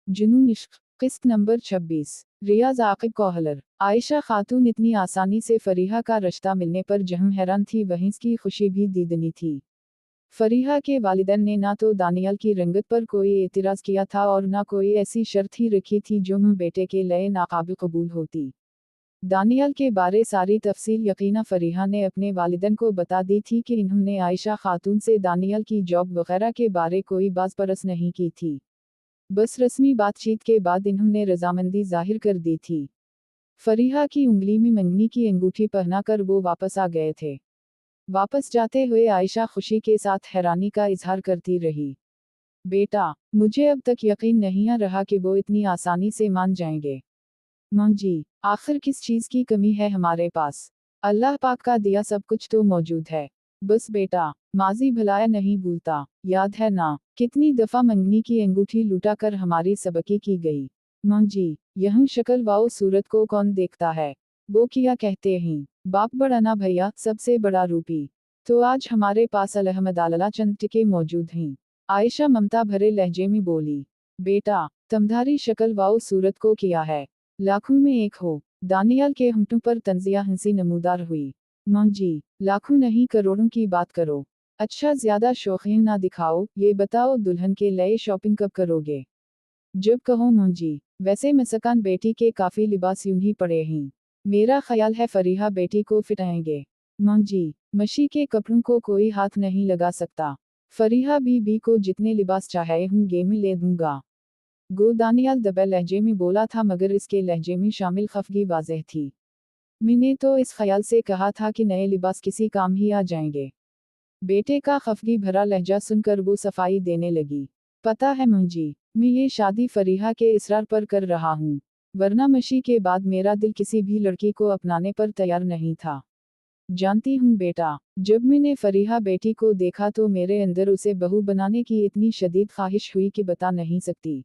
जुनून इश्क किस्त नंबर 26। रियाज आकिब कोहलर। आयशा खातून इतनी आसानी से फरीहा का रिश्ता मिलने पर जहां हैरान थी वहीं इसकी खुशी भी दीदनी थी। फरीहा के वालिदैन ने ना तो दानियाल की रंगत पर कोई एतराज़ किया था और ना कोई ऐसी शर्त ही रखी थी जो हम बेटे के लिए नाकाबिल कबूल होती। दानियाल के बारे सारी तफसील यकीना फरीहा ने अपने वालिदैन को बता दी थी कि इन्होंने आयशा खातून से दानियाल की जॉब वगैरह के बारे कोई बाज़ परस नहीं की थी। बस रस्मी बातचीत के बाद इन्होंने रजामंदी जाहिर कर दी थी। फरीहा की उंगली में मंगनी की अंगूठी पहनाकर वो वापस आ गए थे। वापस जाते हुए आयशा खुशी के साथ हैरानी का इजहार करती रही। बेटा, मुझे अब तक यकीन नहीं आ रहा कि वो इतनी आसानी से मान जाएंगे। माँ जी, आखिर किस चीज़ की कमी है हमारे पास? अल्लाह पाक का दिया सब कुछ तो मौजूद है। बस बेटा, माजी भलाया नहीं भूलता, याद है ना, कितनी दफ़ा मंगनी की अंगूठी लुटा कर हमारी सबकी की गई। माँ जी, यह शक्ल वाओ सूरत को कौन देखता है? वो किया कहते हैं, बाप बड़ा ना भैया, सबसे बड़ा रूपी। तो आज हमारे पास अलहमदुलिल्लाह चंद टिके मौजूद हैं। आयशा ममता भरे लहजे में बोली। बेटा, तमधारी शक्ल वाओ सूरत को किया है, लाखों में एक हो। दानियाल के होंठों पर तंजिया हंसी नमूदार हुई। माँ जी, लाखों नहीं करोड़ों की बात करो। अच्छा ज्यादा शौकीन ना दिखाओ, ये बताओ दुल्हन के लिए शॉपिंग कब करोगे? जब कहो माँ जी। वैसे मसकान बेटी के काफी लिबास यूं ही पड़े हैं। मेरा ख्याल है फरीहा बेटी को फिटाएंगे। माँ जी, मशी के कपड़ों को कोई हाथ नहीं लगा सकता। फरीहा बीबी को जितने लिबास चाहे होंगे मैं ले दूंगा। गो दानियाल दबे लहजे में बोला था मगर इसके लहजे में शामिल खफगी वाज़ेह थी। मैंने तो इस ख्याल से कहा था कि नए लिबास किसी काम ही आ जाएंगे। बेटे का खफगी भरा लहजा सुनकर वो सफाई देने लगी। पता है मुझे, मैं ये शादी फरीहा के इसरार पर कर रहा हूँ, वरना मशी के बाद मेरा दिल किसी भी लड़की को अपनाने पर तैयार नहीं था। जानती हूँ बेटा, जब मैंने फरीहा बेटी को देखा तो मेरे अंदर उसे बहू बनाने की इतनी शदीद ख्वाहिश हुई कि बता नहीं सकती।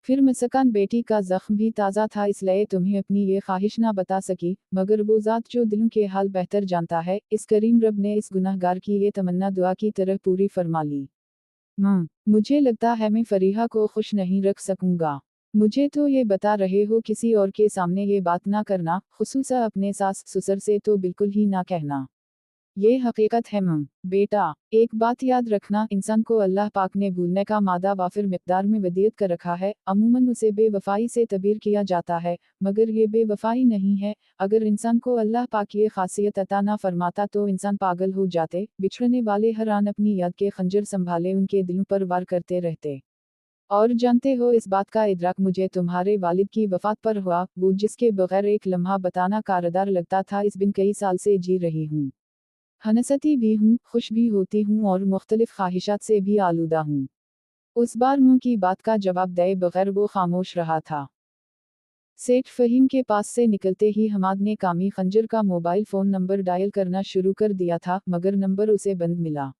फिर मसकान बेटी का जख्म भी ताज़ा था इसलिए तुम्हें अपनी ये ख्वाहिश ना बता सकी, मगर वो ज़ात जो दिलों के हाल बेहतर जानता है, इस करीम रब ने इस गुनहगार की ये तमन्ना दुआ की तरह पूरी फरमा ली। माँ, मुझे लगता है मैं फरीहा को खुश नहीं रख सकूंगा। मुझे तो ये बता रहे हो किसी और के सामने ये बात ना करना, खुसूसा अपने सास ससुर से तो बिल्कुल ही ना कहना। ये हकीकत है माँ। बेटा, एक बात याद रखना, इंसान को अल्लाह पाक ने भूलने का मादा वाफिर मिकदार में वदीयत कर रखा है। अमूमन उसे बेवफाई से तबीर किया जाता है, मगर ये बेवफाई नहीं है। अगर इंसान को अल्लाह पाक ये खासियत अता ना फरमाता तो इंसान पागल हो जाते। बिछड़ने वाले हर आन अपनी याद के खंजर संभाले उनके दिलों पर वार करते रहते। और जानते हो, इस बात का इदराक मुझे तुम्हारे वालिद की वफात पर हुआ, वो जिसके बगैर एक लम्हा बताना कारदार लगता था। इस बिन कई साल से जी रही हूँ, हनसती भी हूँ, खुश भी होती हूँ और मुख्तलिफ ख्वाहिशात से भी आलूदा हूँ। उस बार मुंह की बात का जवाब दे बगैर वो खामोश रहा था। सेठ फहीम के पास से निकलते ही हमाद ने कामी खंजर का मोबाइल फ़ोन नंबर डायल करना शुरू कर दिया था, मगर नंबर उसे बंद मिला।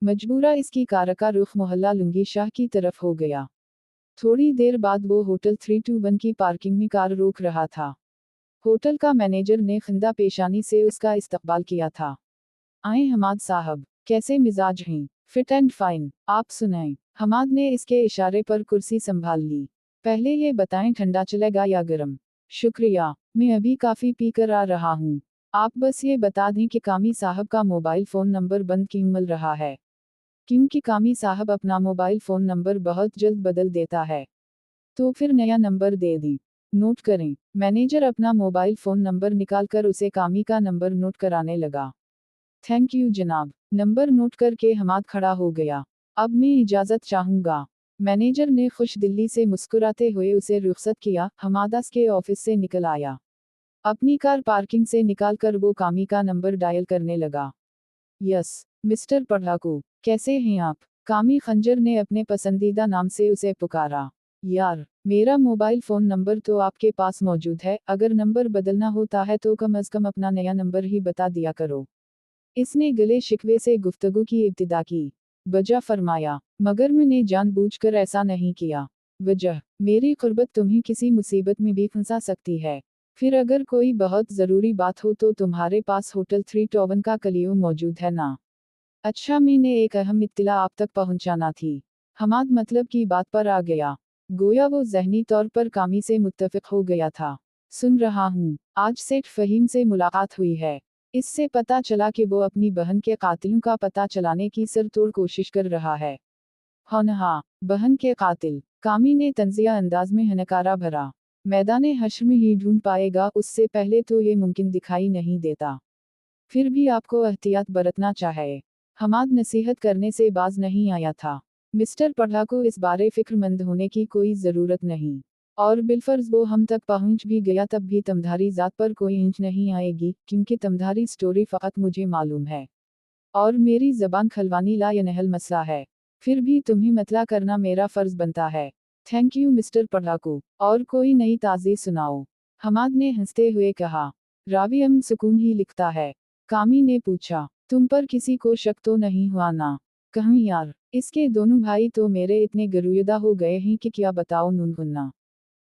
मजबूरा इसकी कार का रुख मोहल्ला लुंगी शाह की तरफ हो गया। थोड़ी देर बाद वो होटल 321 की पार्किंग में कार रोक रहा था। होटल का मैनेजर ने खिंदा पेशानी से उसका इस्तकबाल किया था। आए हमाद साहब, कैसे मिजाज हैं? फिट एंड फाइन, आप सुनाएं। हमाद ने इसके इशारे पर कुर्सी संभाल ली। पहले ये बताएं ठंडा चलेगा या गर्म? शुक्रिया, मैं अभी काफ़ी पी कर आ रहा हूँ। आप बस ये बता दें कि कामी साहब का मोबाइल फ़ोन नंबर बंद क्यों मिल रहा है? क्योंकि कामी साहब अपना मोबाइल फ़ोन नंबर बहुत जल्द बदल देता है। तो फिर नया नंबर दे दें। नोट करें। मैनेजर अपना मोबाइल फ़ोन नंबर निकालकर उसे कामी का नंबर नोट कराने लगा। थैंक यू जनाब। नंबर नोट करके हमाद खड़ा हो गया। अब मैं इजाज़त चाहूँगा। मैनेजर ने खुश दिली से मुस्कुराते हुए उसे रुखसत किया। हमादास के ऑफिस से निकल आया। अपनी कार पार्किंग से निकालकर वो कामी का नंबर डायल करने लगा। यस, मिस्टर पढ़ाकू, कैसे हैं आप? कामी खंजर ने अपने पसंदीदा नाम से उसे पुकारा। यार, मेरा मोबाइल फ़ोन नंबर तो आपके पास मौजूद है, अगर नंबर बदलना होता है तो कम अज़ कम अपना नया नंबर ही बता दिया करो। इसने गले शिकवे से गुफ्तगू की इब्तिदा की। वजह फरमाया, मगर मैंने जानबूझकर ऐसा नहीं किया। वजह, मेरी कुर्बत तुम्हें किसी मुसीबत में भी फंसा सकती है। फिर अगर कोई बहुत ज़रूरी बात हो तो तुम्हारे पास होटल 321 का कलियो मौजूद है ना? अच्छा, मैंने एक अहम इत्तिला आप तक पहुंचाना थी। हमाद मतलब की बात पर आ गया। गोया वो ज़हनी तौर पर कामी से मुत्तफ़िक़ हो गया था। सुन रहा हूँ, आज सेठ फ़हीम से मुलाकात हुई है। इससे पता चला कि वो अपनी बहन के कातिलों का पता चलाने की सिरतोड़ कोशिश कर रहा है। हाँ, बहन के कातिल, कामी ने तंज़िया अंदाज में हनकारा भरा। मैदाने हश्र में ही ढूंढ पाएगा, उससे पहले तो ये मुमकिन दिखाई नहीं देता। फिर भी आपको एहतियात बरतना चाहिए। हमाद नसीहत करने से बाज नहीं आया था। मिस्टर पढ़ा को इस बारे फिक्रमंद होने की कोई ज़रूरत नहीं। और बिलफर्ज वो हम तक पहुंच भी गया तब भी तमधारी ज़ात पर कोई इंच नहीं आएगी, क्योंकि तमधारी स्टोरी फ़कत मुझे मालूम है। और मेरी ज़बान खलवानी ला या नहल मसला है। फिर भी तुम्हें मतला करना मेरा फ़र्ज़ बनता है। Thank you Mr Padhaku. और कोई नई ताज़ी सुनाओ। हमाद ने हंसते हुए कहा। रावी अमन सुकून ही लिखता है। कामी ने पूछा, तुम पर किसी को शक तो नहीं हुआ ना? कहीं यार, इसके दोनों भाई तो मेरे इतने गरूयदा हो गए हैं कि क्या बताओ नूनगुन्ना।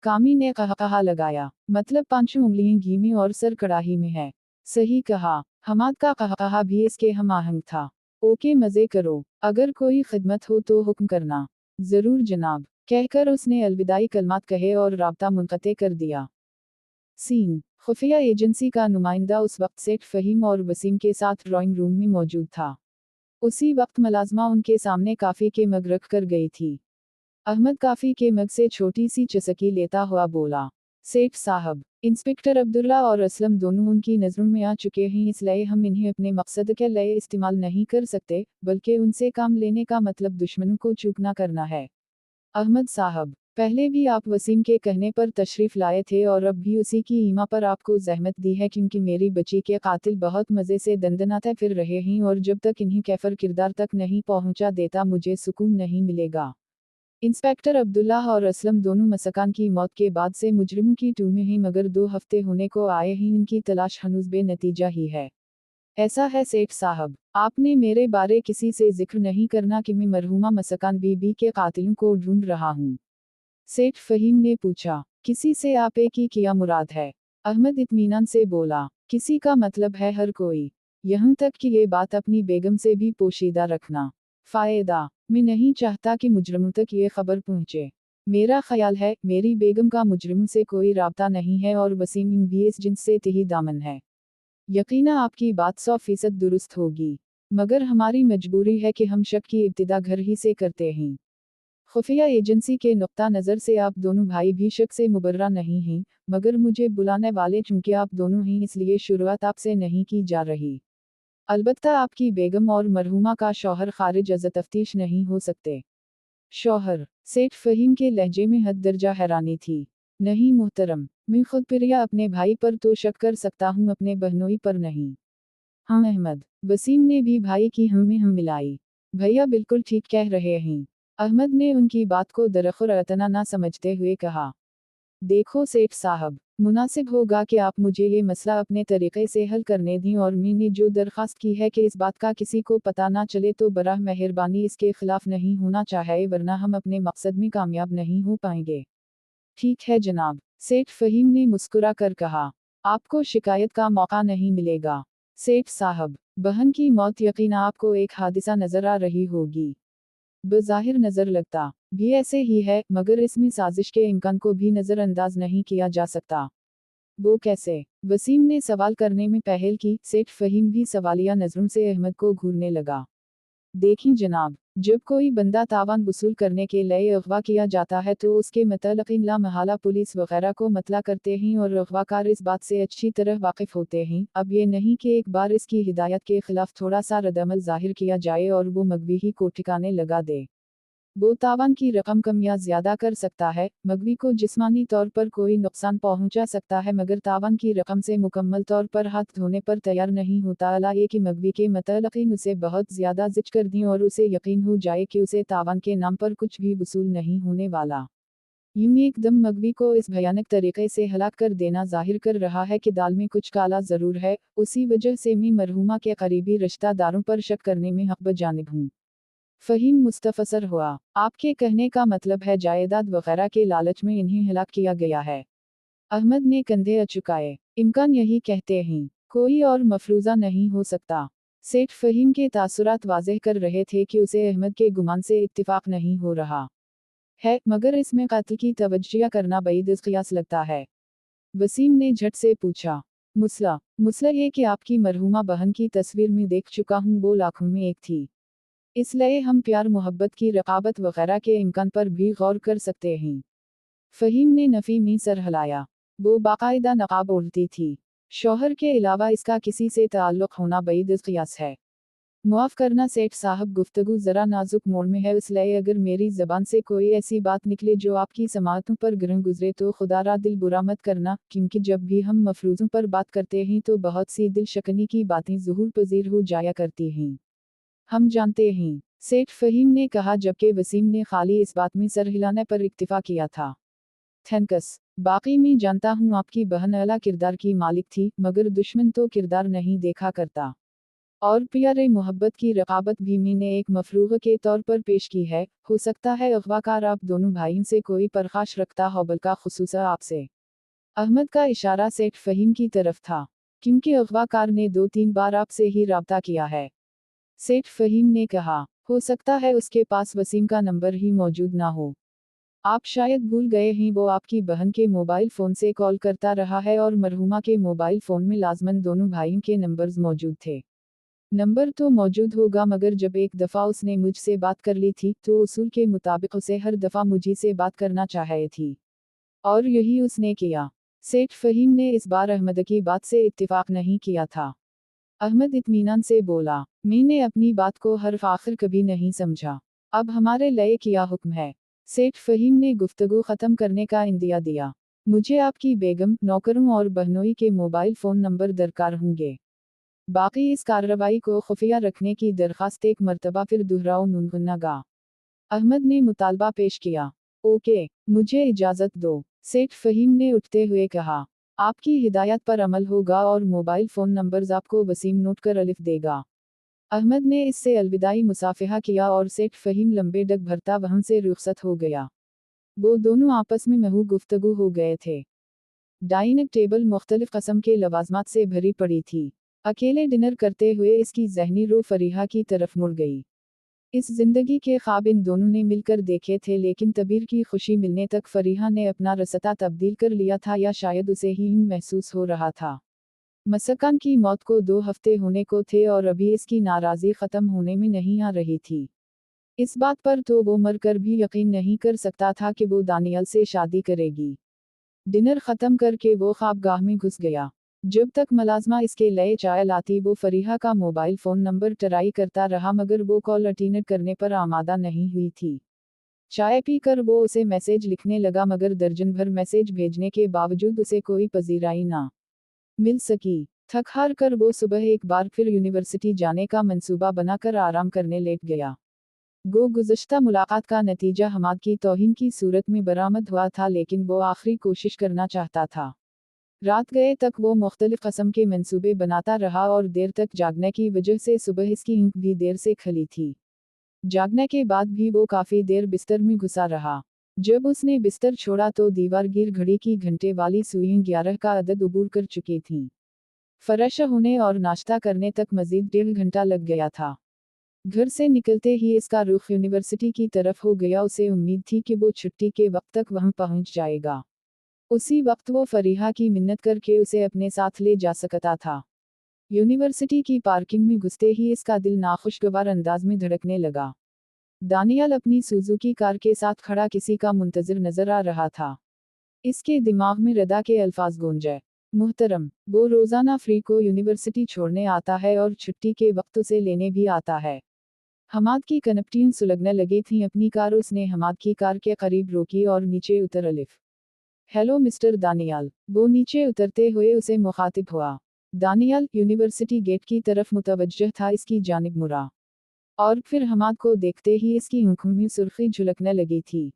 कामी ने कहा लगाया, मतलब 5 उंगलियां घी में और सर कड़ाही में है। सही कहा। हमाद का कहा भी इसके हम आहंग था। ओके मजे करो, अगर कोई खिदमत हो तो हुक्म करना। जरूर जनाब, कहकर उसने अलविदाई कलमात कहे और राब्ता मुनक़ते कर दिया। सीन, खुफिया एजेंसी का नुमाइंदा उस वक्त सेठ फ़हीम और वसीम के साथ ड्राइंग रूम में मौजूद था। उसी वक्त मुलाजमा उनके सामने काफ़ी के मग रख कर गई थी। अहमद काफ़ी के मग से छोटी सी चुस्की लेता हुआ बोला, सेठ साहब, इंस्पेक्टर अब्दुल्ला और असलम दोनों उनकी नज़रों में आ चुके हैं, इसलिए हम इन्हें अपने मकसद के लिए इस्तेमाल नहीं कर सकते, बल्कि उनसे काम लेने का मतलब दुश्मनों को चूकना करना है। अहमद साहब, पहले भी आप वसीम के कहने पर तशरीफ़ लाए थे और अब भी उसी की ईमा पर आपको ज़हमत दी है, क्योंकि मेरी बच्ची के कातिल बहुत मज़े से दंदनाते फिर रहे हैं और जब तक इन्हें कैफर किरदार तक नहीं पहुंचा देता मुझे सुकून नहीं मिलेगा। इंस्पेक्टर अब्दुल्ला और असलम दोनों मसकान की मौत के बाद से मुजरिमों की टूम में हैं, मगर 2 हफ्ते होने को आए हैं, इनकी तलाश हनूज बेनतीजा ही है। ऐसा है सेठ साहब, आपने मेरे बारे किसी से जिक्र नहीं करना कि मैं मरहूमा मसकान बीबी के कातिलों को ढूंढ रहा हूँ। सेठ फ़हीम ने पूछा, किसी से आपे की क्या मुराद है? अहमद इत्मीनान से बोला, किसी का मतलब है हर कोई। यहाँ तक कि ये बात अपनी बेगम से भी पोशीदा रखना। फ़ायदा, मैं नहीं चाहता कि मुजरिमों तक ये खबर पहुँचे। मेरा ख्याल है, मेरी बेगम का मुजरिमों से कोई राब्ता नहीं है और वसीम भी इस जिन्स से तिही दामन है। यकीना आपकी बात 100% दुरुस्त होगी, मगर हमारी मजबूरी है कि हम शक की इब्तिदा घर ही से करते हैं। खुफिया एजेंसी के नुक्ता नज़र से आप दोनों भाई भी शक से मुबर्रा नहीं हैं, मगर मुझे बुलाने वाले चूंकि आप दोनों हैं, इसलिए शुरुआत आपसे नहीं की जा रही। अलबत्ता आपकी बेगम और मरहूमा का शौहर खारिज अज़ तफ्तीश नहीं हो सकते। शौहर, सेठ फ़हीम के लहजे में हद दर्जा हैरानी थी। नहीं मोहतरम, मैं खुद प्रिया अपने भाई पर तो शक कर सकता हूँ, अपने बहनोई पर नहीं। हाँ अहमद, वसीम ने भी भाई की हम में हम मिलाई। भैया बिल्कुल ठीक कह रहे हैं। अहमद ने उनकी बात को दरखुर अतना ना समझते हुए कहा, देखो सेठ साहब, मुनासिब होगा कि आप मुझे ये मसला अपने तरीक़े से हल करने दें, और मैंने जो दरख्वास्त की है कि इस बात का किसी को पता ना चले, तो बराह मेहरबानी इसके खिलाफ नहीं होना चाहिए, वरना हम अपने मकसद में कामयाब नहीं हो पाएंगे। ठीक है जनाब, सेठ फ़हीम ने मुस्कुरा कर कहा, आपको शिकायत का मौका नहीं मिलेगा। सेठ साहब, बहन की मौत यकीन आपको एक हादिसा नज़र आ रही होगी। बज़ाहिर नज़र लगता भी ऐसे ही है, मगर इसमें साजिश के इम्कान को भी नज़रअंदाज नहीं किया जा सकता। वो कैसे? वसीम ने सवाल करने में पहल की। सेठ फ़हीम भी सवालिया नज़रों से अहमद को घूरने लगा। देखिए जनाब, जब कोई बंदा तावान वसूल करने के लिए अगवा किया जाता है तो उसके मतल्लक़ ला महाला पुलिस वगैरह को मतला करते हैं और अगवाकार इस बात से अच्छी तरह वाकिफ़ होते हैं। अब ये नहीं कि एक बार इसकी हिदायत के खिलाफ थोड़ा सा रद्दअमल ज़ाहिर किया जाए और वो मगवी ही को ठिकाने लगा दे। वो तावान की रकम कम या ज़्यादा कर सकता है, मगवी को जिस्मानी तौर पर कोई नुकसान पहुंचा सकता है, मगर तावान की रकम से मुकम्मल तौर पर हाथ धोने पर तैयार नहीं होता, अला ये कि मगवी के मतल्लक़ीन उसे बहुत ज़्यादा ज़िच कर दें और उसे यकीन हो जाए कि उसे तावान के नाम पर कुछ भी वसूल नहीं होने वाला। यूं एकदम मगवी को इस भयानक तरीक़े से हलाक कर देना ज़ाहिर कर रहा है कि दाल में कुछ काला ज़रूर है। उसी वजह से मैं मरहूमा के करीबी रिश्तेदारों पर शक करने में हक़ बजानिब हूँ। फ़हीम मुस्तफ़सर हुआ, आपके कहने का मतलब है जायदाद वगैरह के लालच में इन्हें हलाक किया गया है? अहमद ने कंधे अचुकाए, इम्कान यही कहते हैं, कोई और मफरूज़ा नहीं हो सकता। सेठ फ़हीम के तासुरात वाज़ेह कर रहे थे कि उसे अहमद के गुमान से इत्तिफ़ाक़ नहीं हो रहा है, मगर इसमें कत्ल की तवज्जो करना बईद क़ियास लगता है। वसीम ने झट से पूछा, मुसला ये कि आपकी मरहूमा बहन की तस्वीर में देख चुका हूँ, वो लाखों में एक थी। इसलिए हम प्यार मोहब्बत की रकाबत वगैरह के इम्कान पर भी गौर कर सकते हैं। फ़हीम ने नफ़ी में सर हिलाया। वो बाकायदा नकाब ओढ़ती थी। शौहर के अलावा इसका किसी से ताल्लुक़ होना बईद क़ियास है। मुआफ़ करना सेठ साहब, गुफ्तगू ज़रा नाजुक मोड़ में है, इसलिए अगर मेरी ज़बान से कोई ऐसी बात निकले जो आपकी समाअतों पर ग्रहण गुजरे तो खुदारा दिल बुरा मत करना, क्योंकि जब भी हम मफरूज़ों पर बात करते हैं तो बहुत सी दिल शकनी की बातें ज़ुहूर पज़ीर हो जाया करती हैं। हम जानते हैं, सेठ फ़हीम ने कहा, जबकि वसीम ने खाली इस बात में सर हिलाने पर इक्तिफ़ा किया था। थैंक्स। बाकी मैं जानता हूँ आपकी बहन अला किरदार की मालिक थी, मगर दुश्मन तो किरदार नहीं देखा करता। और प्यारे मोहब्बत की रकाबत भी मैंने एक मफरूग़ के तौर पर पेश की है। हो सकता है अगवाकार आप दोनों भाइयों से कोई परखाश रखता हो, बल्कि खुसूसा आपसे। अहमद का इशारा सेठ फ़हीम की तरफ था, क्योंकि अगवाकार ने 2-3 बार आपसे ही राब्ता किया है। सेठ फ़हीम ने कहा, हो सकता है उसके पास वसीम का नंबर ही मौजूद ना हो। आप शायद भूल गए हैं, वो आपकी बहन के मोबाइल फ़ोन से कॉल करता रहा है और मरहुमा के मोबाइल फ़ोन में लाज़मन दोनों भाइयों के नंबर्स मौजूद थे। नंबर तो मौजूद होगा, मगर जब एक दफ़ा उसने मुझसे बात कर ली थी तो उसूल के मुताबिक उसे हर दफ़ा मुझी से बात करना चाहिए थी। और यही उसने किया। सेठ फ़हीम ने इस बार अहमद की बात से इत्तिफ़ाक नहीं किया था। अहमद इत्मीनान से बोला, मैंने अपनी बात को हर्फ आखिर कभी नहीं समझा। अब हमारे लिए क्या हुक्म है? सेठ फ़हीम ने गुफ्तगू ख़त्म करने का इंदिया दिया। मुझे आपकी बेगम, नौकरों और बहनोई के मोबाइल फ़ोन नंबर दरकार होंगे। बाकी इस कार्रवाई को खुफिया रखने की दरख्वास्त एक मर्तबा फिर दोहराओ नुनगुन्नागा। अहमद ने मुतालबा पेश किया। ओके, मुझे इजाज़त दो, सेठ फ़हीम ने उठते हुए कहा। आपकी हिदायत पर अमल होगा और मोबाइल फ़ोन नंबर्स आपको वसीम नोट कर अलिफ देगा। अहमद ने इससे अलविदाई मुसाफिहा किया और सेठ फ़हीम लंबे डग भरता वहाँ से रुखसत हो गया। वो दोनों आपस में महू गुफ्तगू हो गए थे। डाइनिंग टेबल मुख्तलिफ कस्म के लवाजमात से भरी पड़ी थी। अकेले डिनर करते हुए इसकी जहनी रो फरीहा की तरफ मुड़ गई। इस जिंदगी के ख्वाब इन दोनों ने मिलकर देखे थे, लेकिन तबीर की खुशी मिलने तक फरीहा ने अपना रसता तब्दील कर लिया था, या शायद उसे ही महसूस हो रहा था। मसकान की मौत को 2 हफ्ते होने को थे और अभी इसकी नाराज़ी ख़त्म होने में नहीं आ रही थी। इस बात पर तो वो मर कर भी यकीन नहीं कर सकता था कि वो दानियल से शादी करेगी। डिनर ख़त्म करके वो ख्वाबगाह में घुस गया। जब तक मुलाज़मा इसके लिए चाय लाती वो फरीहा का मोबाइल फ़ोन नंबर ट्राई करता रहा, मगर वो कॉल अटेंड करने पर आमादा नहीं हुई थी। चाय पीकर वो उसे मैसेज लिखने लगा, मगर दर्जन भर मैसेज भेजने के बावजूद उसे कोई पजीराई ना मिल सकी। थक हार कर वो सुबह एक बार फिर यूनिवर्सिटी जाने का मंसूबा बनाकर आराम करने लेट गया। गुज़श्ता मुलाकात का नतीजा हमाद की तौहीन की सूरत में बरामद हुआ था, लेकिन वो आखिरी कोशिश करना चाहता था। रात गए तक वो मुख्तलिफ कस्म के मंसूबे बनाता रहा और देर तक जागने की वजह से सुबह इसकी नींद भी देर से खली थी। जागने के बाद भी वो काफ़ी देर बिस्तर में घुसा रहा। जब उसने बिस्तर छोड़ा तो दीवार गिर घड़ी की घंटे वाली सुइयां 11 का अदद उबूर कर चुकी थीं। फरेश होने और नाश्ता करने तक मजीद 1.5 घंटा लग गया था। घर से निकलते ही इसका रुख यूनिवर्सिटी की तरफ हो गया। उसे उम्मीद थी कि वो छुट्टी के वक्त तक वहां पहुंच जाएगा। उसी वक्त वो फरीहा की मिन्नत करके उसे अपने साथ ले जा सकता था। यूनिवर्सिटी की पार्किंग में घुसते ही इसका दिल नाखुशगवार अंदाज में धड़कने लगा। दानियाल अपनी सुजुकी कार के साथ खड़ा किसी का मुंतजिर नजर आ रहा था। इसके दिमाग में रदा के अल्फाज गूंजे। मुहतरम, वो रोजाना फ्री को यूनिवर्सिटी छोड़ने आता है और छुट्टी के वक्त उसे लेने भी आता है। हमाद की कनपटियां सुलगने लगी थीं। अपनी कार उसने हमाद की कार के करीब रोकी और नीचे उतर अलिफ। Hello mister Daniyal. वो नीचे उतरते हुए उसे मुखातिब हुआ। दानियाल यूनिवर्सिटी गेट की तरफ मुतवज्जह था, इसकी जानिब मुड़ा। और फिर हमाद को देखते ही इसकी आंखों में सुर्खी झुलकने लगी थी।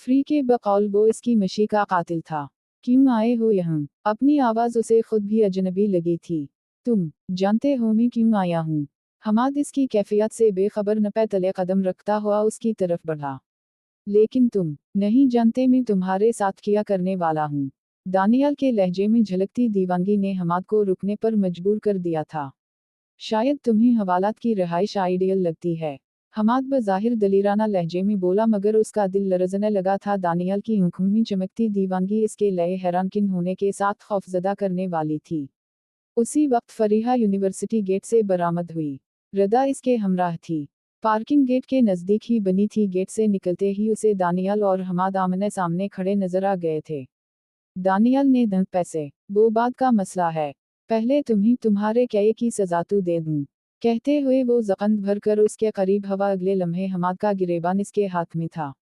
फ्री के बकौल वो इसकी मशी का कातिल था। क्यों आए हो यहाँ? अपनी आवाज़ उसे खुद भी अजनबी लगी थी। तुम जानते हो मैं क्यों आया हूँ? हमाद इसकी कैफियत से बेखबर नपे तले कदम रखता हुआ उसकी तरफ बढ़ा। लेकिन तुम नहीं जानते मैं तुम्हारे साथ क्या करने वाला हूँ। दानियाल के लहजे में झलकती दीवानगी ने हमाद को रुकने पर मजबूर कर दिया था। शायद तुम्हें हवालात की रहाइश आइडियल लगती है। हमाद बज़ाहिर दलीराना लहजे में बोला, मगर उसका दिल लरज़ने लगा था। दानियल की आंखों में चमकती दीवानगी इसके लिए हैरानकिन होने के साथ खौफजदा करने वाली थी। उसी वक्त फरीहा यूनिवर्सिटी गेट से बरामद हुई। रदा इसके हमराह थी। पार्किंग गेट के नज़दीक ही बनी थी। गेट से निकलते ही उसे दानियल और हमाद आमने सामने खड़े नजर आ गए थे। दानियल ने दंत पैसे, वो बात का मसला है, पहले तुम्हारे कये की सजा तो दे दूं, कहते हुए वो जक़न भर कर उसके करीब हवा। अगले लम्हे हमाद का गिरेबान इसके हाथ में था।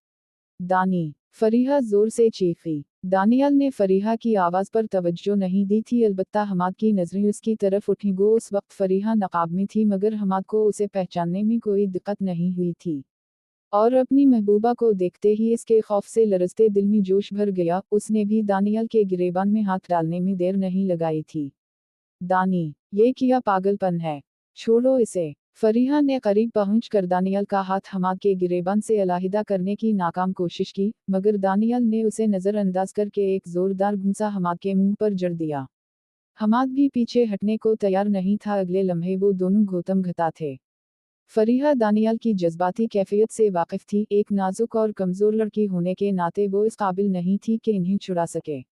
दानी, फरीहा जोर से चीखी। दानियल ने फरीहा की आवाज़ पर तवज्जो नहीं दी थी, अलबत्ता हमाद की नज़रें उसकी तरफ उठी। गो उस वक्त फरीहा नकाब में थी, मगर हमाद को उसे पहचानने में कोई दिक्कत नहीं हुई थी। और अपनी महबूबा को देखते ही इसके खौफ से लरजते दिल में जोश भर गया। उसने भी दानियल के गिरेबान में हाथ डालने में देर नहीं लगाई थी। दानी, ये क्या पागलपन है, छोड़ो इसे। फरीहा ने करीब पहुंचकर दानियल का हाथ हमाद के गिरेबान से अलहदा करने की नाकाम कोशिश की, मगर दानियल ने उसे नज़रअंदाज करके एक जोरदार घूंसा हमाद के मुंह पर जड़ दिया। हमाद भी पीछे हटने को तैयार नहीं था। अगले लम्हे वो दोनों घोतम घता थे। फरीहा दानियल की जज्बाती कैफियत से वाकिफ थी। एक नाजुक और कमज़ोर लड़की होने के नाते वो इस काबिल नहीं थी कि इन्हें छुड़ा सके,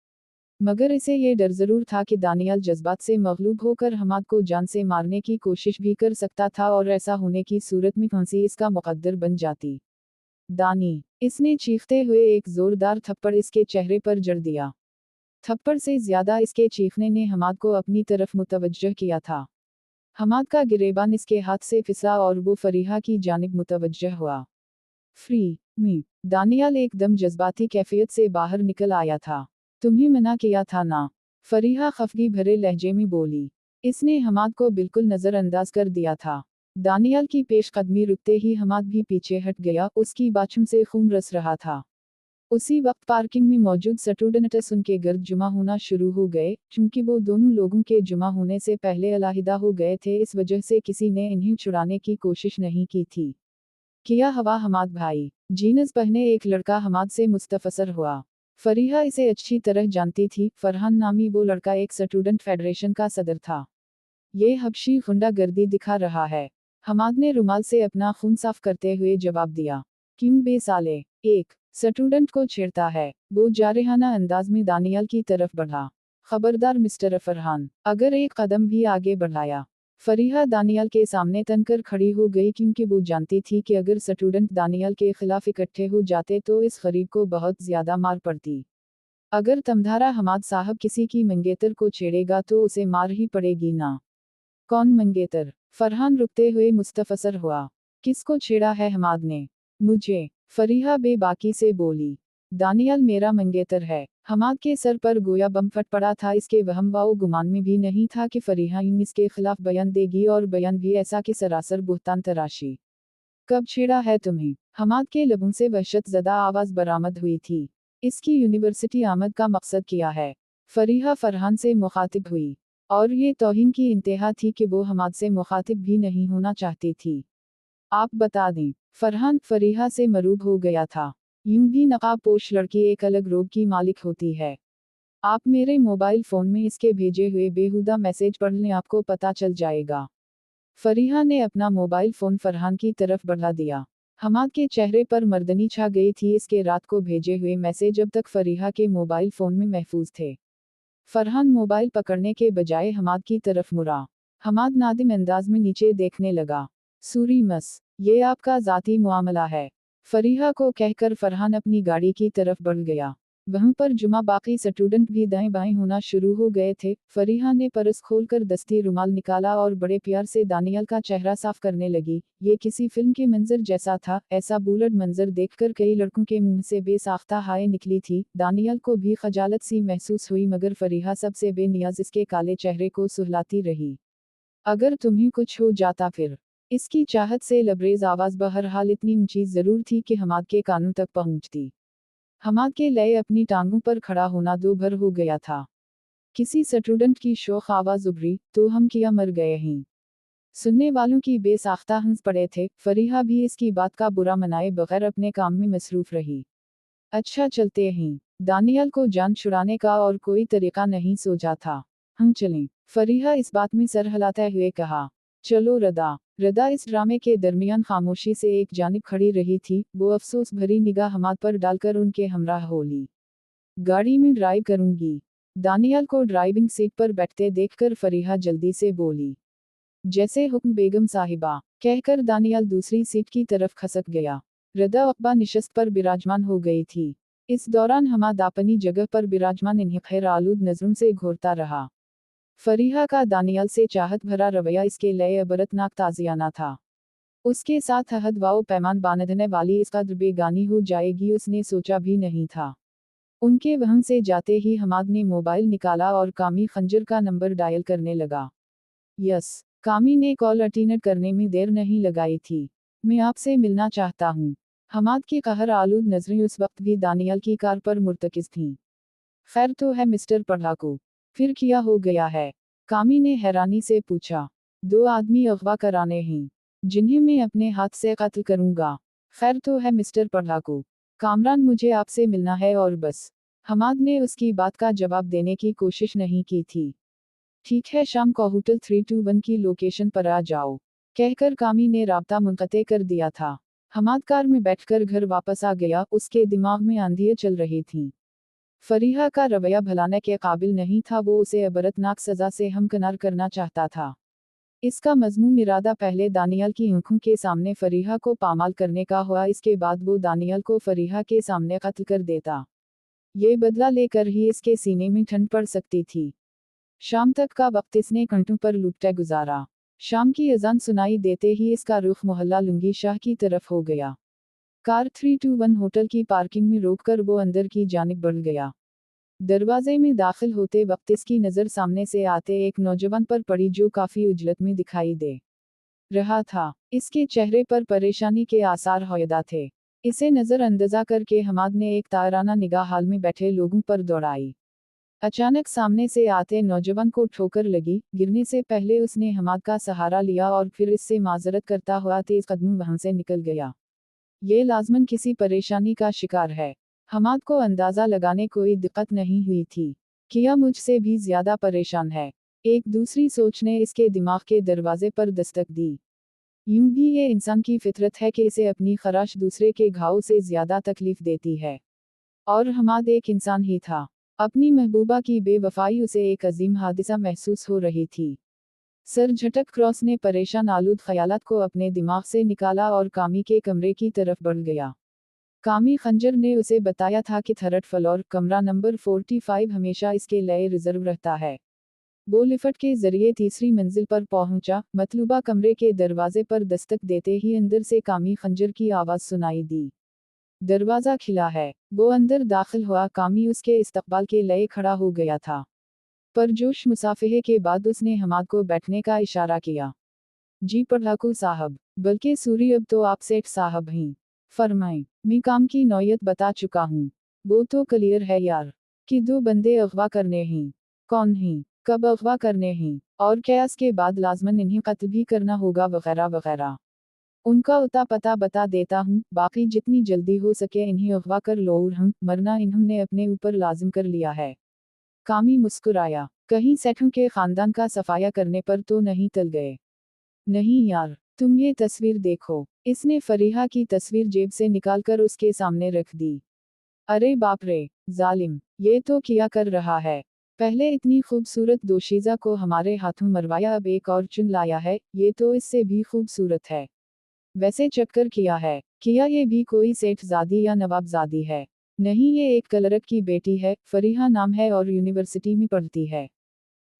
मगर इसे ये डर ज़रूर था कि दानियल जज्बात से मगलूब होकर हमाद को जान से मारने की कोशिश भी कर सकता था, और ऐसा होने की सूरत में फांसी इसका मुकद्दर बन जाती। दानी, इसने चीखते हुए एक जोरदार थप्पड़ इसके चेहरे पर जड़ दिया। थप्पड़ से ज्यादा इसके चीखने ने हमाद को अपनी तरफ मुतवज्जह किया था। हमाद का गिरेबान इसके हाथ से फिसला और वो फरीहा की जानिब मुतवज्जह हुआ। फ्री मी, दानियल एकदम जज्बाती कैफियत से बाहर निकल आया था। तुम्हें मना किया था ना, फरीहा खफगी भरे लहजे में बोली। इसने हमाद को बिल्कुल नज़रअंदाज कर दिया था। दानियल की पेशकदमी रुकते ही हमाद भी पीछे हट गया। उसकी बाछुम से खून रस रहा था। उसी वक्त पार्किंग में मौजूद स्टूडेंट्स उनके गर्द जुमा होना शुरू हो गए। चूंकि वो दोनों लोगों के जुमा होने से पहले अलहदा हो गए थे, इस वजह से किसी ने इन्हें छुड़ाने की कोशिश नहीं की थी। किया हवा हमाद भाई, जीन्स पहने एक लड़का हमाद से मुस्तफसर हुआ। फरीहा इसे अच्छी तरह जानती थी। फरहान नामी वो लड़का एक स्टूडेंट फेडरेशन का सदर था। ये हबशी गुंडागर्दी दिखा रहा है, हमाद ने रुमाल से अपना खून साफ करते हुए जवाब दिया। क्यों बे साले, एक स्टूडेंट को छेड़ता है, वो जारहाना अंदाज में दानियल की तरफ बढ़ा। खबरदार मिस्टर फरहान, अगर एक कदम भी आगे बढ़ाया। फरीहा दानियल के सामने तनकर खड़ी हो गई, क्योंकि वो जानती थी कि अगर स्टूडेंट दानियल के खिलाफ इकट्ठे हो जाते तो इस गरीब को बहुत ज्यादा मार पड़ती। अगर तमधारा हमाद साहब किसी की मंगेतर को छेड़ेगा तो उसे मार ही पड़ेगी ना। कौन मंगेतर, फरहान रुकते हुए मुस्तफसर हुआ। किसको छेड़ा है हमाद ने? मुझे, फरीहा बेबाकी से बोली। दानियल मेरा मंगेतर है। हमाद के सर पर गोया बम फट पड़ा था। इसके वहम व गुमान में भी नहीं था कि फरीहा इसके खिलाफ बयान देगी, और बयान भी ऐसा कि सरासर बुहतान तराशी। कब छेड़ा है तुम्हें? हमाद के लबों से वहशत ज़दा आवाज़ बरामद हुई थी। इसकी यूनिवर्सिटी आमद का मकसद क्या है? फरीहा फरहान से मुखातिब हुई, और ये तौहीन की इंतहा थी कि वो हमाद से मुखातिब भी नहीं होना चाहती थी। आप बता दें। फरहान फरीहा से मरूब हो गया था। यूं भी नकाब पोश लड़की एक अलग रोग की मालिक होती है। आप मेरे मोबाइल फ़ोन में इसके भेजे हुए बेहुदा मैसेज पढ़ लें, आपको पता चल जाएगा। फरीहा ने अपना मोबाइल फ़ोन फरहान की तरफ बढ़ा दिया। हमाद के चेहरे पर मर्दनी छा गई थी। इसके रात को भेजे हुए मैसेज अब तक फरीहा के मोबाइल फ़ोन में महफूज थे। फरहान मोबाइल पकड़ने के बजाय हमाद की तरफ मुड़ा। हमाद नादिम अंदाज में नीचे देखने लगा। सूरी मस, ये आपका ज़ाती मामला है, फरीहा को कहकर फरहान अपनी गाड़ी की तरफ बढ़ गया। वहीं पर जुमा बाकी स्टूडेंट भी दाएं बाएं होना शुरू हो गए थे। फरीहा ने पर्स खोलकर दस्ती रुमाल निकाला और बड़े प्यार से दानियल का चेहरा साफ करने लगी। ये किसी फिल्म के मंजर जैसा था। ऐसा बुलट मंजर देखकर कई लड़कों के मुंह से बेसाख्ता हाय निकली थी। दानियल को भी खजालत सी महसूस हुई, मगर फरीहा सबसे बेनियाज इसके काले चेहरे को सुहलाती रही। अगर तुम्हें कुछ हो जाता फिर? इसकी चाहत से लबरेज आवाज़ बहरहाल इतनी ऊंची ज़रूर थी कि हमाद के कानों तक पहुंचती। हमाद के लिए अपनी टांगों पर खड़ा होना दो भर हो गया था। किसी स्टूडेंट की शोख आवाज़ उभरी, तो हम क्या मर गए हैं? सुनने वालों की बेसाख्ता हंस पड़े थे। फरीहा भी इसकी बात का बुरा मनाए बगैर अपने काम में मसरूफ रही। अच्छा चलते हैं। दानियल को जान छुड़ाने का और कोई तरीका नहीं सोचा था। हम चलें, फरीहा इस बात में सर हिलाते हुए कहा। चलो रदा। रदा इस ड्रामे के दरमियान खामोशी से एक जानिब खड़ी रही थी, वो अफसोस भरी निगाह हमाद पर डालकर उनके हमराह होली। गाड़ी में ड्राइव करूंगी। दानियाल को ड्राइविंग सीट पर बैठते देखकर फरीहा जल्दी से बोली। जैसे हुक्म बेगम साहिबा, कहकर दानियाल दूसरी सीट की तरफ खसक गया। रदा अब्बा निशस्त पर विराजमान हो गई थी। इस दौरान हमाद अपनी जगह पर विराजमान इन्हें खैर आलूद नजरों से घूरता रहा। फरीहा का दानियाल से चाहत भरा रवैया इसके लिए अबरतनाक ताजियाना था। उसके साथ अहद वाओ पैमान बांधने वाली इस कद्र बेगानी हो जाएगी उसने सोचा भी नहीं था। उनके वहम से जाते ही हमाद ने मोबाइल निकाला और कामी खंजर का नंबर डायल करने लगा। यस, कामी ने कॉल अटेंड करने में देर नहीं लगाई थी। मैं आपसे मिलना चाहता हूँ। हमाद की कहर आलूद नजरें उस वक्त भी दानियाल की कार पर मुर्तकिज थीं। खैर तो है मिस्टर पढ़ाकू, फिर क्या हो गया है? कामी ने हैरानी से पूछा। 2 आदमी अगवा कराने हैं, जिन्हें मैं अपने हाथ से कत्ल करूंगा। खैर तो है मिस्टर पढ़ाकू, कामरान मुझे आपसे मिलना है और बस। हमाद ने उसकी बात का जवाब देने की कोशिश नहीं की थी। ठीक है, शाम को होटल 321 की लोकेशन पर आ जाओ, कहकर कामी ने राब्ता मुनक़ते कर दिया था। हमाद कार में बैठकर घर वापस आ गया, उसके दिमाग में आंधियां चल रही थीं। फरीहा का रवैया भुलाने के काबिल नहीं था, वो उसे अबरतनाक सजा से हमकिनार करना चाहता था। इसका मज़मून इरादा पहले दानियाल की आंखों के सामने फरीहा को पामाल करने का हुआ, इसके बाद वो दानियाल को फरीहा के सामने कत्ल कर देता। ये बदला लेकर ही इसके सीने में ठंड पड़ सकती थी। शाम तक का वक्त इसने घंटों पर लुटते गुजारा। शाम की अजान सुनाई देते ही इसका रुख मोहल्ला लुंगी शाह की तरफ हो गया। कार 321 होटल की पार्किंग में रोककर वो अंदर की जानिब बढ़ गया। दरवाजे में दाखिल होते वक्त इसकी नज़र सामने से आते एक नौजवान पर पड़ी जो काफ़ी उजलत में दिखाई दे रहा था। इसके चेहरे पर परेशानी के आसार होयदा थे। इसे नज़रअंदाज़ा करके हमाद ने एक ताराना निगाह हाल में बैठे लोगों पर दौड़ाई। अचानक सामने से आते नौजवान को ठोकर लगी। गिरने से पहले उसने हमाद का सहारा लिया और फिर इससे माजरत करता हुआ तेज कदम वहां से निकल गया। ये लाजमन किसी परेशानी का शिकार है। हमाद को अंदाजा लगाने कोई दिक्कत नहीं हुई थी। किया मुझसे भी ज्यादा परेशान है। एक दूसरी सोच ने इसके दिमाग के दरवाजे पर दस्तक दी। यूं भी ये इंसान की फितरत है कि इसे अपनी खराश दूसरे के घाव से ज्यादा तकलीफ देती है। और हमाद एक इंसान ही था। अपनी महबूबा की बेवफाई उसे एक अजीम हादिसा महसूस हो रही थी। सर झटक क्रॉस ने परेशान आलूद ख्यालात को अपने दिमाग से निकाला और कामी के कमरे की तरफ बढ़ गया। कामी खंजर ने उसे बताया था कि थर्ड फ्लोर कमरा नंबर 45 हमेशा इसके लिए रिजर्व रहता है। वो लिफ्ट के जरिए तीसरी मंजिल पर पहुंचा। मतलूबा कमरे के दरवाजे पर दस्तक देते ही अंदर से कामी खंजर की आवाज सुनाई दी। दरवाजा खिला है। वो अंदर दाखिल हुआ। कामी उसके इस्तकबाल के लिए खड़ा हो गया था। परजोश मुसाफिहे के बाद उसने हमाद को बैठने का इशारा किया। जी पढ़ाकू साहब, बल्कि सूरी अब तो आप सेठ साहब हैं। फरमाएं। मैं काम की नौयत बता चुका हूँ। वो तो क्लियर है यार, कि 2 बंदे अगवा करने हैं। कौन हैं, कब अगवा करने हैं, और क्या इसके बाद लाजमन इन्हें कत्ल भी करना होगा वगैरह वगैरह। उनका उता पता बता देता हूँ, बाकी जितनी जल्दी हो सके इन्हें अगवा कर लो और हम मरना इन्होंने अपने ऊपर लाजिम कर लिया है। कामी मुस्कुराया। कहीं सेठों के खानदान का सफाया करने पर तो नहीं टल गए? नहीं यार, तुम ये तस्वीर देखो। इसने फरीहा की तस्वीर जेब से निकालकर उसके सामने रख दी। अरे बाप रे, जालिम, ये तो क्या कर रहा है? पहले इतनी खूबसूरत दोशीज़ा को हमारे हाथों मरवाया, अब एक और चुन लाया है, ये तो इससे भी खूबसूरत है। वैसे चक्कर किया है, किया ये भी कोई सेठजादी या नवाबजादी है? नहीं, ये एक क्लर्क की बेटी है, फरीहा नाम है और यूनिवर्सिटी में पढ़ती है।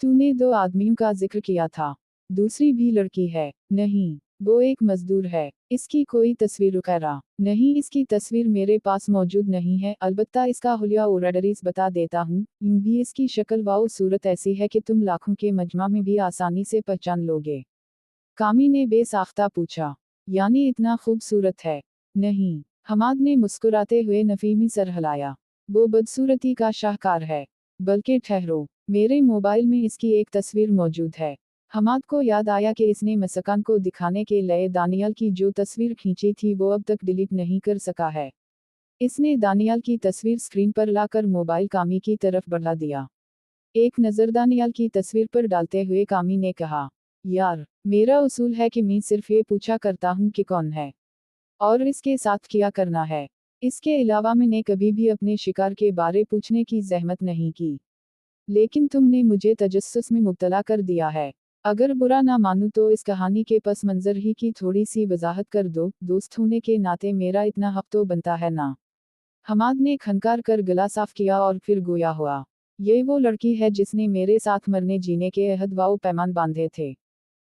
तूने 2 आदमियों का जिक्र किया था, दूसरी भी लड़की है? नहीं, वो एक मजदूर है। इसकी कोई तस्वीर वगैरह? नहीं, इसकी तस्वीर मेरे पास मौजूद नहीं है, अलबत्ता इसका हुलिया और एड्रेस बता देता हूँ। यूं भी इसकी शक्ल व सूरत ऐसी है कि तुम लाखों के मजमा में भी आसानी से पहचान लोगे। कामी ने बेसाख्ता पूछा, यानी इतना खूबसूरत है? नहीं, हमाद ने मुस्कुराते हुए नफीमी सर हिलाया। वो बदसूरती का शाहकार है। बल्कि ठहरो, मेरे मोबाइल में इसकी एक तस्वीर मौजूद है। हमाद को याद आया कि इसने मस्कान को दिखाने के लिए दानियाल की जो तस्वीर खींची थी वो अब तक डिलीट नहीं कर सका है। इसने दानियाल की तस्वीर स्क्रीन पर लाकर मोबाइल कामी की तरफ बढ़ा दिया। एक नज़र दानियाल की तस्वीर पर डालते हुए कामी ने कहा, यार, मेरा उसूल है कि मैं सिर्फ ये पूछा करता हूँ कि कौन है और इसके साथ क्या करना है। इसके अलावा मैंने कभी भी अपने शिकार के बारे पूछने की जहमत नहीं की। लेकिन तुमने मुझे तजस्सुस में मुब्तला कर दिया है। अगर बुरा ना मानूं तो इस कहानी के पस मंजर ही की थोड़ी सी वजाहत कर दो। दोस्त होने के नाते मेरा इतना हक तो बनता है ना। हमाद ने खनकार कर गला साफ किया और फिर गोया हुआ, ये वो लड़की है जिसने मेरे साथ मरने जीने के अहद वाओ पैमान बांधे थे।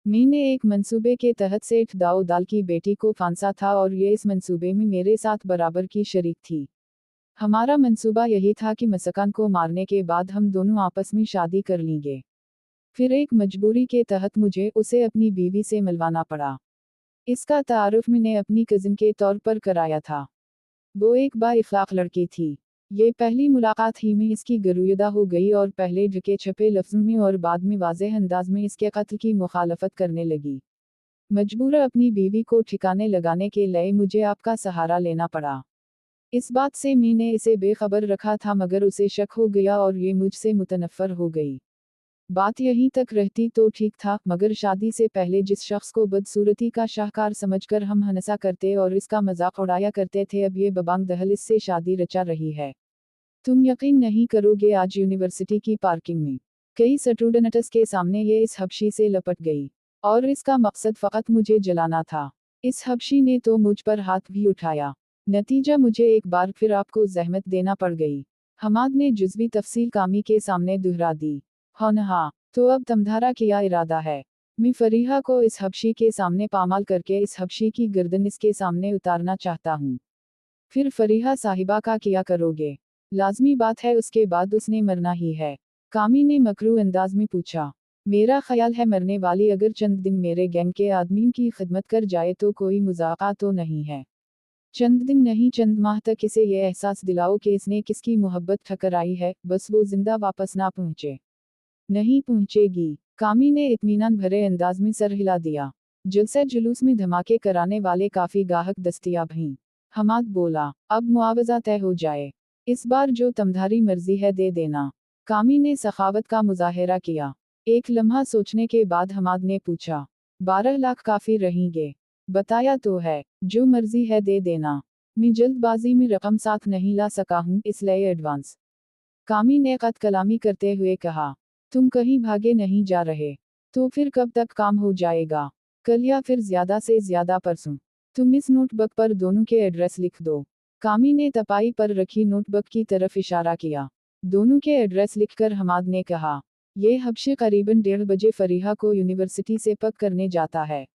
मैंने एक मंसूबे के तहत सेठ दाऊ दाल की बेटी को फांसा था और ये इस मंसूबे में मेरे साथ बराबर की शरीक थी। हमारा मंसूबा यही था कि मसकान को मारने के बाद हम दोनों आपस में शादी कर लेंगे। फिर एक मजबूरी के तहत मुझे उसे अपनी बीवी से मिलवाना पड़ा। इसका तारुफ मैंने अपनी कजिन के तौर पर कराया था। वो एक बा-इखलाक लड़की थी। ये पहली मुलाकात ही में इसकी गरूयदा हो गई और पहले ढके छपे लफ्ज़ों में और बाद में वाज़ेह अंदाज में इसके कत्ल की मुखालफत करने लगी। मजबूर अपनी बीवी को ठिकाने लगाने के लिए मुझे आपका सहारा लेना पड़ा। इस बात से मैंने इसे बेखबर रखा था मगर उसे शक हो गया और ये मुझसे मुतनफ़र हो गई। बात यहीं तक रहती तो ठीक था, मगर शादी से पहले जिस शख्स को बदसूरती का शाहकार समझकर हम हंसा करते और इसका मजाक उड़ाया करते थे, अब ये बबांग दहल इससे शादी रचा रही है। तुम यकीन नहीं करोगे, आज यूनिवर्सिटी की पार्किंग में कई स्टूडेंट्स के सामने ये इस हबशी से लपट गई और इसका मकसद फ़कत मुझे जलाना था। इस हबशी ने तो मुझ पर हाथ भी उठाया। नतीजा मुझे एक बार फिर आपको जहमत देना पड़ गई। हमाद ने जुज़वी तफसील कामी के सामने दोहरा दी। हाँ, तो अब तुम्हारा क्या इरादा है? मैं फरीहा को इस हबशी के सामने पामाल करके इस हबशी की गर्दन इसके सामने उतारना चाहता हूँ। फिर फरीहा साहिबा का क्या करोगे? लाजमी बात है, उसके बाद उसने मरना ही है। कामी ने मकरू अंदाज में पूछा। मेरा ख्याल है मरने वाली अगर चंद दिन मेरे गैंग के आदमियों की खिदमत कर जाए तो कोई मजाका तो नहीं है। चंद दिन नहीं, चंद माह तक इसे यह एहसास दिलाओ कि इसने किसकी मोहब्बत ठकर आई है, बस वो जिंदा वापस ना पहुंचे। नहीं पहुंचेगी। कामी ने इत्मीनान भरे अंदाज में सर हिला दिया। जलसे जुलूस में धमाके कराने वाले काफी गाहक दस्तयाब हैं। हमाद बोला, अब मुआवजा तय हो जाए। इस बार जो तुम्हारी मर्जी है दे देना। कामी ने सखावत का मुजाहिरा किया। एक लम्हा सोचने के बाद हमाद ने पूछा, 12 लाख काफी रहेंगे? बताया तो है, जो मर्जी है दे देना। मैं जल्दबाजी में रकम साथ नहीं ला सका हूँ, इसलिए एडवांस। कामी ने कद कलामी करते हुए कहा, तुम कहीं भागे नहीं जा रहे? तो फिर कब तक काम हो जाएगा? कल या फिर ज्यादा से ज्यादा परसों। तुम इस नोटबुक पर दोनों के एड्रेस लिख दो। कामी ने तपाई पर रखी नोटबुक की तरफ इशारा किया। दोनों के एड्रेस लिखकर हमाद ने कहा, ये हबशे करीबन 1:30 बजे फरीहा को यूनिवर्सिटी से पिक करने जाता है।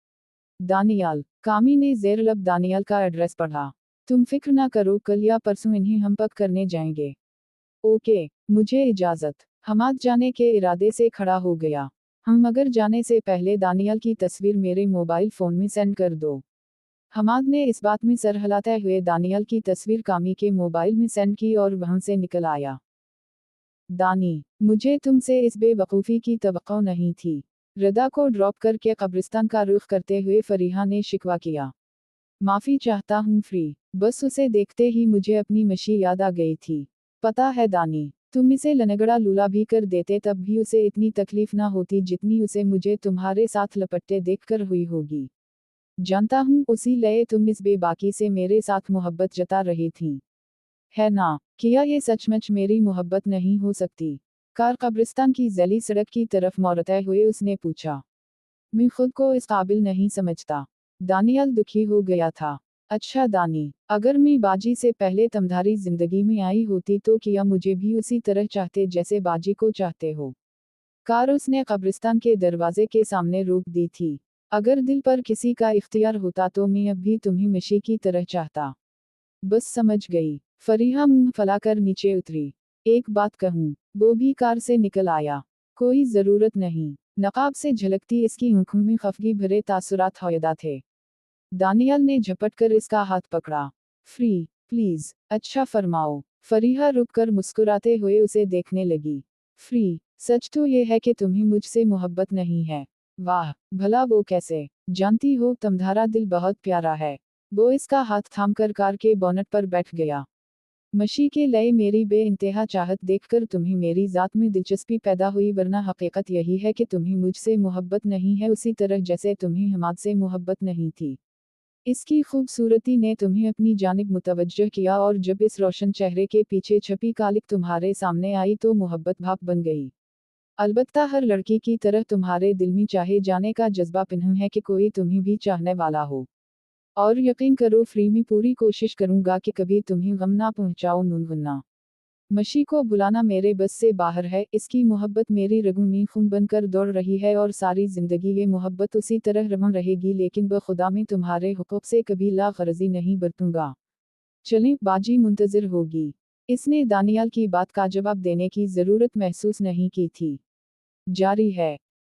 दानियाल। कामी ने ज़ेर लब दानियाल का एड्रेस पढ़ा। तुम फिक्र ना करो, कल या परसों इन्हें हम पिक करने जाएंगे। ओके, मुझे इजाजत। हमाद जाने के इरादे से खड़ा हो गया। मगर जाने से पहले दानियाल की तस्वीर मेरे मोबाइल फोन में सेंड कर दो। हमाद ने इस बात में सर हिलाते हुए दानियाल की तस्वीर कामी के मोबाइल में सेंड की और वहां से निकल आया। दानी, मुझे तुमसे इस बेवकूफ़ी की तवक्को नहीं थी। रदा को ड्रॉप करके कब्रिस्तान का रुख करते हुए फरीहा ने शिकवा किया। माफ़ी चाहता हूँ फ्री, बस उसे देखते ही मुझे अपनी मशी याद आ गई थी। पता है दानी, तुम इसे लनगड़ा लूला भी कर देते तब भी उसे इतनी तकलीफ ना होती जितनी उसे मुझे तुम्हारे साथ लपटते देखकर हुई होगी। जानता हूँ उसी लए तुम इस बेबाकी से मेरे साथ मोहब्बत जता रही थी। है ना? किया ये सचमुच मेरी मोहब्बत नहीं हो सकती? कार कब्रिस्तान की जली सड़क की तरफ मोड़ते हुए उसने पूछा। मैं खुद को इस काबिल नहीं समझता। दानियाल दुखी हो गया था। अच्छा दानी, अगर मैं बाजी से पहले तुम्हारी जिंदगी में आई होती तो क्या मुझे भी उसी तरह चाहते जैसे बाजी को चाहते हो? कार उसने कब्रिस्तान के दरवाजे के सामने रोक दी थी। अगर दिल पर किसी का इख्तियार होता तो मैं अब भी तुम्हें मशी की तरह चाहता। बस समझ गई। फरीहा मुंह फैलाकर नीचे उतरी। एक बात कहूँ, वो भी कार से निकल आया। कोई जरूरत नहीं। नकाब से झलकती इसकी आंखों में खफगी भरे तासुरात हौयदा थे। दानियाल ने झपटकर इसका हाथ पकड़ा। फ्री, प्लीज, अच्छा फरमाओ। फरीहा रुककर मुस्कुराते हुए उसे देखने लगी। फ्री, सच तो ये है कि तुम्हें मुझसे मोहब्बत नहीं है। वाह, भला वो कैसे? जानती हो तुम्हारा दिल बहुत प्यारा है। वो इसका हाथ थामकर कार के बोनट पर बैठ गया। मशी के लए मेरी बे इंतहा चाहत देखकर तुम्हें मेरी ज़ात में दिलचस्पी पैदा हुई, वरना हकीकत यही है कि तुम्हें मुझसे मोहब्बत नहीं है, उसी तरह जैसे तुम्हें हमाद से मोहब्बत नहीं थी। इसकी खूबसूरती ने तुम्हें अपनी जानिब मुतवज्जह किया, और जब इस रोशन चेहरे के पीछे छपी कालिक तुम्हारे सामने आई तो मोहब्बत भाप बन गई। अलबत्ता हर लड़की की तरह तुम्हारे दिल में चाहे जाने का जज्बा पिन्हम है कि कोई तुम्हें भी चाहने वाला हो। और यकीन करो फ्री में पूरी कोशिश करूंगा कि कभी तुम्हें गम ना पहुंचाऊं। नूनगुन्ना मशी को बुलाना मेरे बस से बाहर है, इसकी मोहब्बत मेरी रगों में खून बनकर दौड़ रही है और सारी जिंदगी ये मोहब्बत उसी तरह रवां रहेगी, लेकिन बखुदा में तुम्हारे हुकूक से कभी ला गरजी नहीं बरतूंगा। चलें, बाजी मुंतजिर होगी। इसने दानियाल की बात का जवाब देने की जरूरत महसूस नहीं की थी। जारी है।